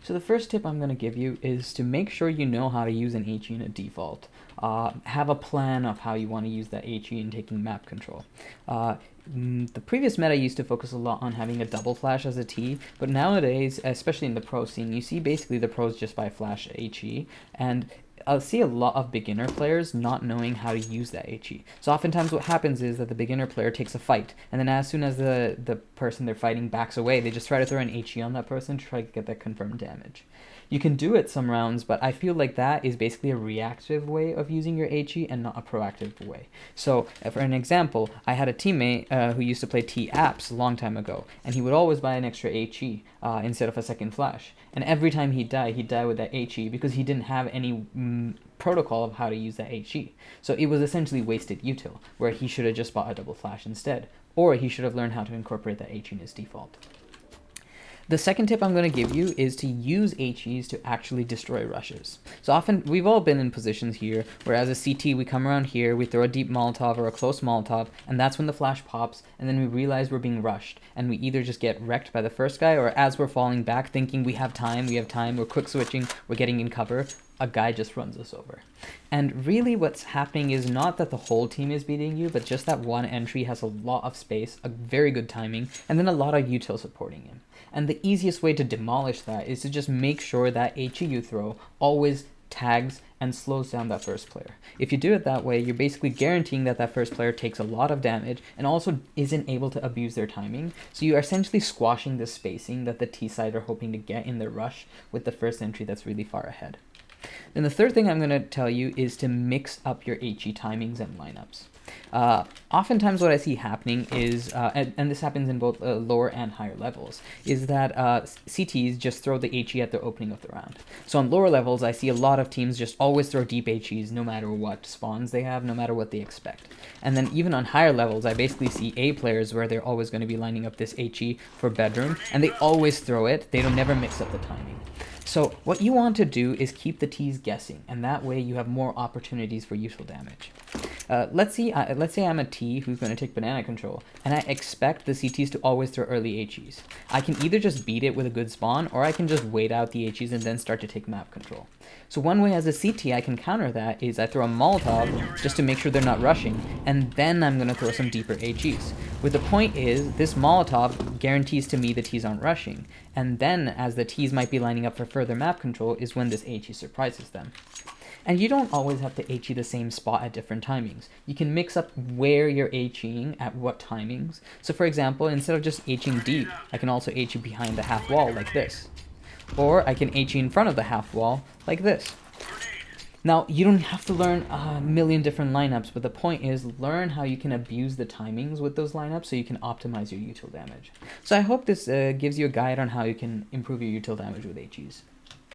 So the first tip I'm going to give you is to make sure you know how to use an HE in a default. Have a plan of how you want to use that HE in taking map control. The previous meta used to focus a lot on having a double flash as a T, but nowadays, especially in the pro scene, you see basically the pros just buy flash HE, and I'll see a lot of beginner players not knowing how to use that HE. So oftentimes what happens is that the beginner player takes a fight, and then as soon as the person they're fighting backs away, they just try to throw an HE on that person to try to get that confirmed damage. You can do it some rounds, but I feel like that is basically a reactive way of using your HE and not a proactive way. So for an example, I had a teammate who used to play T-Apps a long time ago, and he would always buy an extra HE instead of a second flash. And every time he'd die with that HE because he didn't have any protocol of how to use that HE. So it was essentially wasted util, where he should have just bought a double flash instead, or he should have learned how to incorporate that HE in his default. The second tip I'm going to give you is to use HEs to actually destroy rushes. So often, we've all been in positions here where as a CT, we come around here, we throw a deep Molotov or a close Molotov, and that's when the flash pops, and then we realize we're being rushed, and we either just get wrecked by the first guy, or as we're falling back thinking we have time, we're quick switching, we're getting in cover, a guy just runs us over. And really what's happening is not that the whole team is beating you, but just that one entry has a lot of space, a very good timing, and then a lot of util supporting him. And the easiest way to demolish that is to just make sure that HE you throw always tags and slows down that first player. If you do it that way, you're basically guaranteeing that that first player takes a lot of damage and also isn't able to abuse their timing. So you are essentially squashing the spacing that the T side are hoping to get in their rush with the first entry that's really far ahead. Then the third thing I'm going to tell you is to mix up your HE timings and lineups. Oftentimes what I see happening is, and this happens in both lower and higher levels, is that CTs just throw the HE at the opening of the round. So on lower levels, I see a lot of teams just always throw deep HEs no matter what spawns they have, no matter what they expect. And then even on higher levels, I basically see A players where they're always going to be lining up this HE for bedroom, and they always throw it. They don't never mix up the timing. So what you want to do is keep the T's guessing, and that way you have more opportunities for util damage. Let's say I'm a T who's going to take banana control, and I expect the CTs to always throw early HEs. I can either just beat it with a good spawn, or I can just wait out the HEs and then start to take map control. So one way as a CT I can counter that is I throw a Molotov just to make sure they're not rushing, and then I'm going to throw some deeper HEs. But the point is, this Molotov guarantees to me the T's aren't rushing, and then as the T's might be lining up for further map control is when this HE surprises them. And you don't always have to HE the same spot at different timings. You can mix up where you're HEing at what timings. So for example, instead of just HEing deep, I can also HE behind the half wall like this. Or I can HE in front of the half wall like this. Now, you don't have to learn a million different lineups, but the point is learn how you can abuse the timings with those lineups so you can optimize your util damage. So I hope this gives you a guide on how you can improve your util damage with HEs.